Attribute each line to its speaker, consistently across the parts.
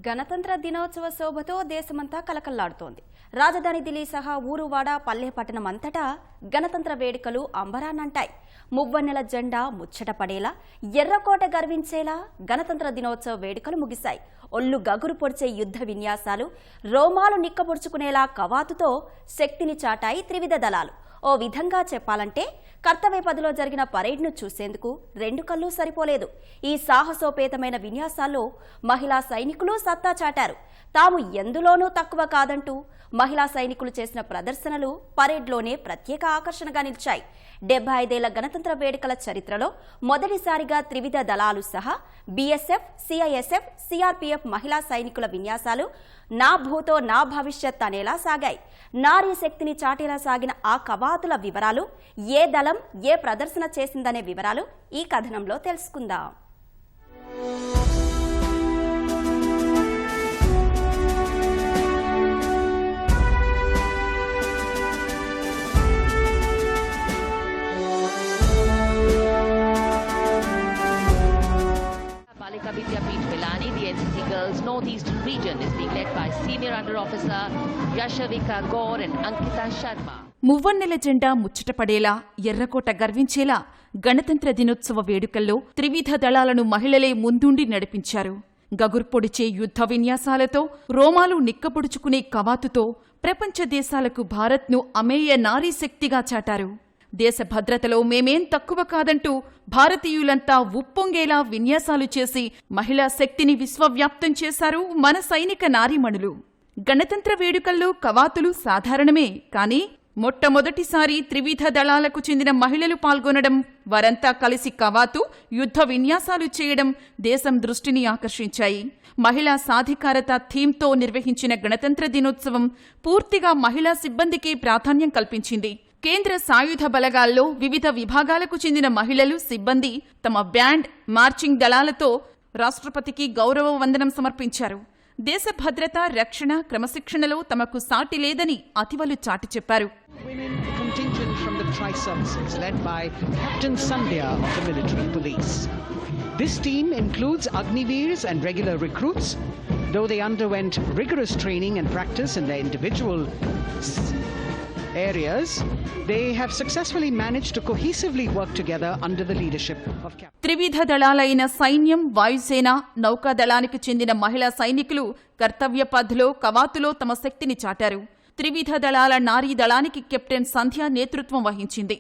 Speaker 1: గణతంత్ర దినోత్సవ శోభతో దేశమంతా కలకల్లాడుతోంది. రాజధాని ఢిల్లీ సహా ఊరువాడ పల్లె పట్టణం అంతటా గణతంత్ర వేడుకలు అంబరాన్నంటాయి. మువ్వన్నెల జెండా ముచ్చట పడేలా, ఎర్రకోట గర్వించేలా గణతంత్ర దినోత్సవ వేడుకలు ముగిశాయి. ఒళ్ళు గగురు పొడిచే యుద్ధ విన్యాసాలు, రోమాలు నిక్కబొడుచుకునేలా కవాతుతో శక్తిని చాటాయి త్రివిధ దళాలు. ఓ విధంగా చెప్పాలంటే కర్తవ్య పథలో జరిగిన పరేడ్ను చూసేందుకు రెండు కళ్ళు సరిపోలేదు. ఈ సాహసోపేతమైన విన్యాసాల్లో మహిళా సైనికులు సత్తా చాటారు. తాము ఎందులోనూ తక్కువ కాదంటూ మహిళా సైనికులు చేసిన ప్రదర్శనలు పరేడ్లోనే ప్రత్యేక ఆకర్షణగా నిలిచాయి. 75 ఏళ్ల గణతంత్ర వేడుకల చరిత్రలో మొదటిసారిగా త్రివిధ దళాలు సహా బీఎస్ఎఫ్, సిఐఎస్ఎఫ్, సిఆర్పీఎఫ్ మహిళా సైనికుల విన్యాసాలు నా భూతో నా భవిష్యత్ అనేలా సాగాయి. నారీ శక్తిని చాటేలా సాగిన ఆ కవాతుల వివరాలు, ఏ దళం ఏ ప్రదర్శన చేసిందనే వివరాలు ఈ కథనంలో తెలుసుకుందాం.
Speaker 2: Vidyapeeth Pilani, the NCC Girls Northeastern Region is being led by Senior Under Officer Yashavika Gaur and Ankita Sharma.
Speaker 3: మువ్వన్నెల జెండా ముచ్చటపడేలా, ఎర్రకోట గర్వించేలా గణతంత్ర దినోత్సవ వేడుకల్లో త్రివిధ దళాలను మహిళలే ముందుండి నడిపించారు. గగుర్పొడిచే యుద్ధ విన్యాసాలతో, రోమాలు నిక్కపొడుచుకునే కవాతుతో ప్రపంచ దేశాలకు భారత్ను అమేయ నారీ శక్తిగా చాటారు. దేశ భద్రతలో మేమేం తక్కువ కాదంటూ భారతీయులంతా ఉప్పొంగేలా విన్యాసాలు చేసి మహిళా శక్తిని విశ్వవ్యాప్తం చేశారు మన సైనిక నారీమణులు. గణతంత్ర వేడుకల్లో కవాతులు సాధారణమే, కానీ మొట్టమొదటిసారి త్రివిధ దళాలకు చెందిన మహిళలు పాల్గొనడం, వారంతా కలిసి కవాతు, యుద్ధ విన్యాసాలు చేయడం దేశం దృష్టిని ఆకర్షించాయి. మహిళా సాధికారత థీమ్తో నిర్వహించిన గణతంత్ర దినోత్సవం పూర్తిగా మహిళా సిబ్బందికి ప్రాధాన్యం కల్పించింది. కేంద్ర సాయుధ బలగాల్లో వివిధ విభాగాలకు చెందిన మహిళలు, సిబ్బంది తమ బ్యాండ్, మార్చింగ్ దళాలతో రాష్ట్రపతికి గౌరవ వందనం సమర్పించారు. దేశ భద్రత, రక్షణ, క్రమశిక్షణలో తమకు సాటి లేదని అతివలు చాటి చెప్పారు.
Speaker 4: This team includes Agniveers and regular recruits. Though they underwent rigorous training and practice in their individual areas, they have successfully managed to cohesively work together under the leadership of
Speaker 3: త్రివిధ దళాలైన సైన్యం, వాయుసేన, నౌకాదళానికి చెందిన మహిళా సైనికులు కర్తవ్య పథ్లో, కవాతులో తమ శక్తిని చాటారు. త్రివిధ దళాల నారీ దళానికి కెప్టెన్ సంధ్య నేతృత్వం వహించింది.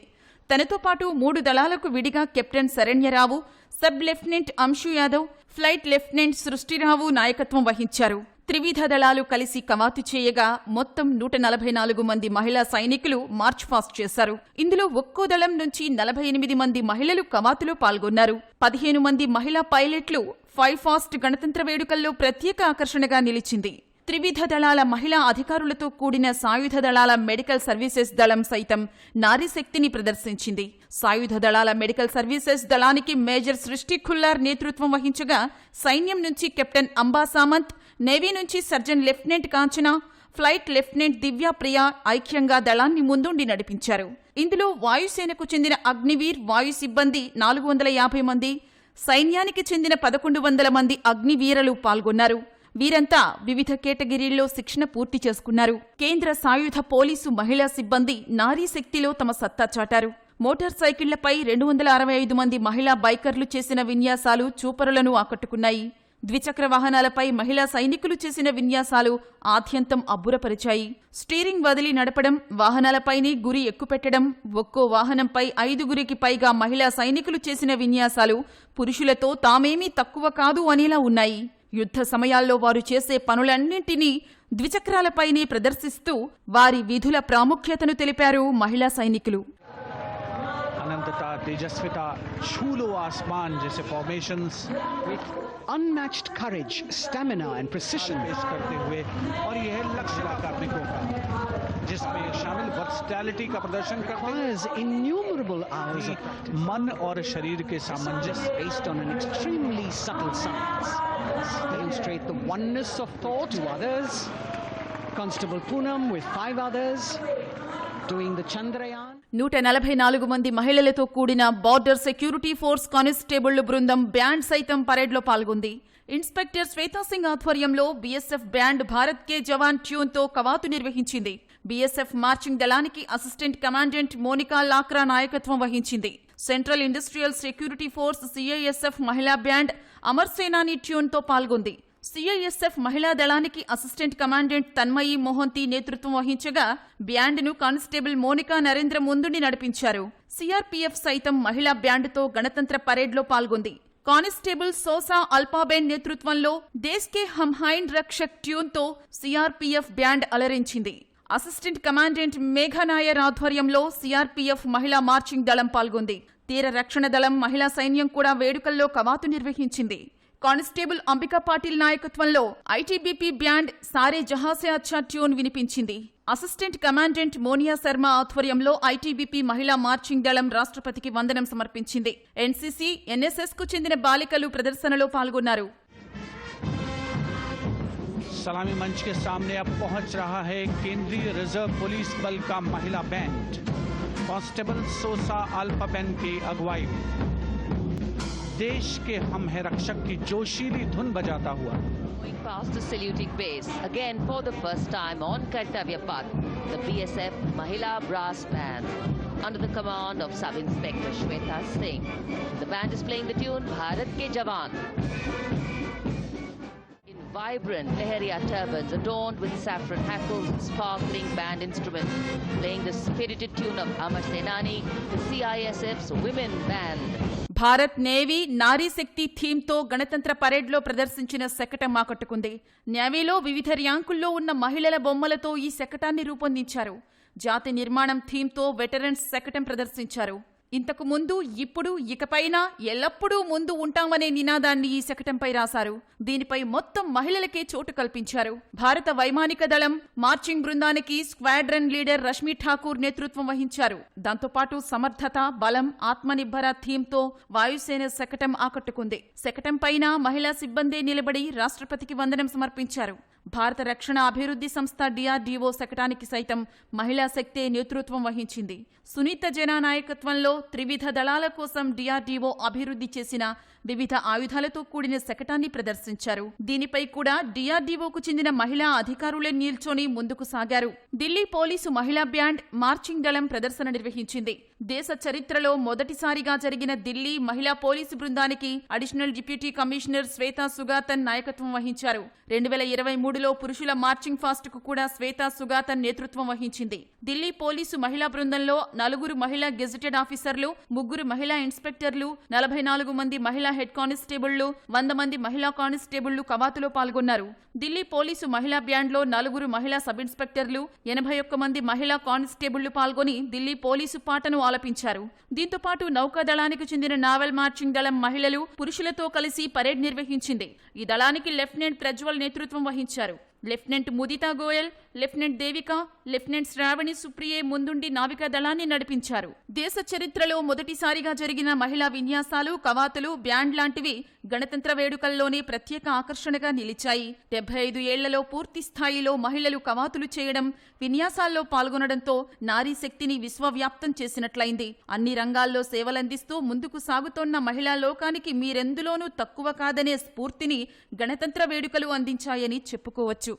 Speaker 3: తనతో పాటు 3 దళాలకు విడిగా captain Saranya Rao, sub lieutenant Anshu Yadav, flight lieutenant Srishti Rao నాయకత్వం వహించారు. త్రివిధ దళాలు కలిసి కవాతు చేయగా మొత్తం 144 మంది మహిళా సైనికులు మార్చ్ పాస్ట్ చేశారు. ఇందులో ఒక్కో దళం నుంచి 48 మంది మహిళలు కవాతులో పాల్గొన్నారు. 15 మంది మహిళా పైలట్లు ఫైవ్ ఫాస్ట్ గణతంత్ర వేడుకల్లో ప్రత్యేక ఆకర్షణగా నిలిచింది. త్రివిధ దళాల మహిళా అధికారులతో కూడిన సాయుధ దళాల మెడికల్ సర్వీసెస్ దళం సైతం నారీ శక్తిని ప్రదర్శించింది. సాయుధ దళాల మెడికల్ సర్వీసెస్ దళానికి మేజర్ సృష్టి ఖుల్లార్ నేతృత్వం వహించగా, సైన్యం నుంచి కెప్టెన్ అంబా సామంత్, నేవీ నుంచి surgeon lieutenant Kanchana, flight lieutenant Divya Priya ఐక్యంగా దళాన్ని ముందుండి నడిపించారు. ఇందులో వాయుసేనకు చెందిన అగ్నివీర్ వాయు సిబ్బంది 450 మంది, సైన్యానికి చెందిన 1100 మంది అగ్నివీరలు పాల్గొన్నారు. వీరంతా వివిధ కేటగిరీల్లో శిక్షణ పూర్తి చేసుకున్నారు. కేంద్ర సాయుధ పోలీసు మహిళా సిబ్బంది నారీ శక్తిలో తమ సత్తా చాటారు. మోటార్ సైకిళ్లపై 265 మంది మహిళా బైకర్లు చేసిన విన్యాసాలు చూపరులను ఆకట్టుకున్నాయి. ద్విచక్ర వాహనాలపై మహిళా సైనికులు చేసిన విన్యాసాలు ఆద్యంతం అబ్బురపరిచాయి. స్టీరింగ్ వదిలి నడపడం, వాహనాలపైనే గురి ఎక్కుపెట్టడం, ఒక్కో వాహనంపై 5గురికి పైగా మహిళా సైనికులు చేసిన విన్యాసాలు పురుషులతో తామేమీ తక్కువ కాదు అనేలా ఉన్నాయి. యుద్ధ సమయాల్లో వారు చేసే పనులన్నింటినీ ద్విచక్రాలపైనే ప్రదర్శిస్తూ వారి విధుల ప్రాముఖ్యతను తెలిపారు మహిళా సైనికులు.
Speaker 5: अनंतता, तेजस्विता, छूलो आसमान जैसे formations
Speaker 4: with unmatched courage, stamina and precision
Speaker 5: पेश करते हुए, और यह लक्ष्य कार्मिकों का जिसमें शामिल वर्सटैलिटी का प्रदर्शन करते
Speaker 4: requires innumerable hours of
Speaker 5: मन और शरीर के सामंजस्य
Speaker 4: based on an extremely subtle science. Demonstrate the oneness of thought to others. Constable Poonam with 5 others doing the Chandrayaan.
Speaker 3: 144 మంది మహిళలతో కూడిన బార్డర్ సెక్యూరిటీ ఫోర్స్ కానిస్టేబుళ్ల బృందం బ్యాండ్ సైతం పరేడ్లో పాల్గొంది. ఇన్స్పెక్టర్ శ్వేతా సింగ్ ఆధ్వర్యంలో బీఎస్ఎఫ్ బ్యాండ్ భారత్ కే జవాన్ ట్యూన్తో కవాతు నిర్వహించింది. బీఎస్ఎఫ్ మార్చింగ్ దళానికి అసిస్టెంట్ కమాండెంట్ మోనికా లాక్రా నాయకత్వం వహించింది. Central industrial security force CISF మహిళా బ్యాండ్ అమర్ సేనాని ట్యూన్తో పాల్గొంది. సిఐఎస్ఎఫ్ మహిళా దళానికి అసిస్టెంట్ కమాండెంట్ తన్మయి మోహంతి నేతృత్వం వహించగా బ్యాండ్ను కానిస్టేబుల్ మోనికా నరేంద్ర ముందుండి నడిపించారు. సిఆర్పీఎఫ్ సైతం మహిళా బ్యాండ్తో గణతంత్ర పరేడ్లో పాల్గొంది. కానిస్టేబుల్ సోసా అల్పాబెన్ నేతృత్వంలో దేశ్ కే హమ్ హైన్ రక్షక్ ట్యూన్తో సిఆర్పీఎఫ్ బ్యాండ్ అలరించింది. అసిస్టెంట్ కమాండెంట్ మేఘనాయర్ ఆధ్వర్యంలో సిఆర్పీఎఫ్ మహిళా మార్చింగ్ దళం పాల్గొంది. తీర రక్షణ దళం మహిళా సైన్యం కూడా వేడుకల్లో కవాతు నిర్వహించింది. కానిస్టేబుల్ అంబికా పాటిల్ నాయకత్వంలో ఐటీబీపీ బ్యాండ్ సారే జహాసే అచ్చా ట్యూన్ వినిపించింది. అసిస్టెంట్ కమాండెంట్ మోనియా శర్మ ఆధ్వర్యంలో ఐటీబీపీ మహిళా మార్చింగ్ దళం రాష్ట్రపతికి వందనం సమర్పించింది. ఎన్సీసీ, ఎన్ఎస్ఎస్ కు చెందిన బాలికలు ప్రదర్శనలో పాల్గొన్నారు.
Speaker 5: सलामी मंच के सामने अब पहुंच रहा है केंद्रीय रिजर्व पुलिस बल का महिला बैंड कांस्टेबल सोसा अल्पाबेन की अगुवाई में देश के हम है रक्षक की जोशीली धुन बजाता हुआ
Speaker 2: Going past the saluting base, again for the first time on Kartavya Path, the BSF Mahila Brass Band, under the command of Sub-Inspector Shweta Singh. The band is playing the tune Bharat Ke Jawan. Vibrant Leheria turbans adorned with saffron hackles and sparkling band instruments, playing the spirited tune of Amar Senani, the CISF's women band.
Speaker 3: Bharat navy నారీ శక్తి థీమ్తో గణతంత్ర పరేడ్లో ప్రదర్శించిన శకటం ఆకట్టుకుంది. నేవీలో వివిధ ర్యాంకుల్లో ఉన్న మహిళల బొమ్మలతో ఈ శకటాన్ని రూపొందించారు. జాతి నిర్మాణం థీమ్తో వెటరన్స్ శకటం ప్రదర్శించారు. ఇంతకు ముందు, ఇప్పుడు, ఇకపైనా ఎల్లప్పుడూ ముందు ఉంటామనే నినాదాన్ని ఈ శకటంపై రాశారు. దీనిపై మొత్తం మహిళలకే చోటు కల్పించారు. భారత వైమానిక దళం మార్చింగ్ బృందానికి స్క్వాడ్రన్ లీడర్ రష్మి ఠాకూర్ నేతృత్వం వహించారు. దాంతోపాటు సమర్థత, బలం, ఆత్మనిర్భర థీమ్తో వాయుసేన శకటం ఆకట్టుకుంది. శకటం పైన మహిళా సిబ్బంది నిలబడి రాష్ట్రపతికి వందనం సమర్పించారు. భారత రక్షణ అభివృద్ధి సంస్థ డిఆర్డీఓ శకటానికి సైతం మహిళా శక్తే నేతృత్వం వహించింది. సునీత జైనా నాయకత్వంలో త్రివిధ దళాల కోసం డిఆర్డీఓ అభివృద్ధి చేసిన వివిధ ఆయుధాలతో కూడిన శకటాన్ని ప్రదర్శించారు. దీనిపై కూడా డిఆర్డీఓకు చెందిన మహిళా అధికారులే నిల్చొని ముందుకు సాగారు. ఢిల్లీ పోలీసు మహిళా బ్యాండ్ మార్చింగ్ దళం ప్రదర్శన నిర్వహించింది. దేశ చరిత్రలో మొదటిసారిగా జరిగిన ఢిల్లీ మహిళా పోలీసు బృందానికి అడిషనల్ డిప్యూటీ కమిషనర్ శ్వేతా సుగాతన్ నాయకత్వం వహించారు. 2023లో పురుషుల మార్చింగ్ ఫాస్ట్ కు కూడా శ్వేతా సుగాతన్ నేతృత్వం వహించింది. ఢిల్లీ పోలీసు మహిళా బృందంలో 4 మహిళా గెజిటెడ్ ఆఫీసర్లు, 3 మహిళా ఇన్స్పెక్టర్లు, 44 మంది మహిళా హెడ్ కానిస్టేబుళ్లు, 100 మంది మహిళా కానిస్టేబుళ్లు కవాతులో పాల్గొన్నారు. ఢిల్లీ పోలీసు మహిళా బ్యాండ్లో 4 మహిళా సబ్ ఇన్స్పెక్టర్లు, 81 మంది మహిళా కానిస్టేబుళ్లు పాల్గొని ఢిల్లీ పోలీసు పాటను ఆలపించారు. దీంతో పాటు నౌకాదళానికి చెందిన నావల్ మార్చింగ్ దళం మహిళలు, పురుషులతో కలిసి పరేడ్ నిర్వహించింది. ఈ దళానికి లెఫ్టినెంట్ ప్రజ్వల్ నేతృత్వం వహించారు. Lieutenant Mudita Goyal, lieutenant Devika, lieutenant Shravani Supriya ముందుండి నావికా దళాన్ని నడిపించారు. దేశ చరిత్రలో మొదటిసారిగా జరిగిన మహిళా విన్యాసాలు, కవాతులు, బ్యాండ్ లాంటివి గణతంత్ర వేడుకల్లోనే ప్రత్యేక ఆకర్షణగా నిలిచాయి. 75 ఏళ్లలో పూర్తి స్థాయిలో మహిళలు కవాతులు చేయడం, విన్యాసాల్లో పాల్గొనడంతో నారీ శక్తిని విశ్వవ్యాప్తం చేసినట్లయింది. అన్ని రంగాల్లో సేవలందిస్తూ ముందుకు సాగుతోన్న మహిళా లోకానికి మీరెందులోనూ తక్కువ కాదనే స్ఫూర్తిని గణతంత్ర వేడుకలు అందించాయని చెప్పుకోవచ్చు.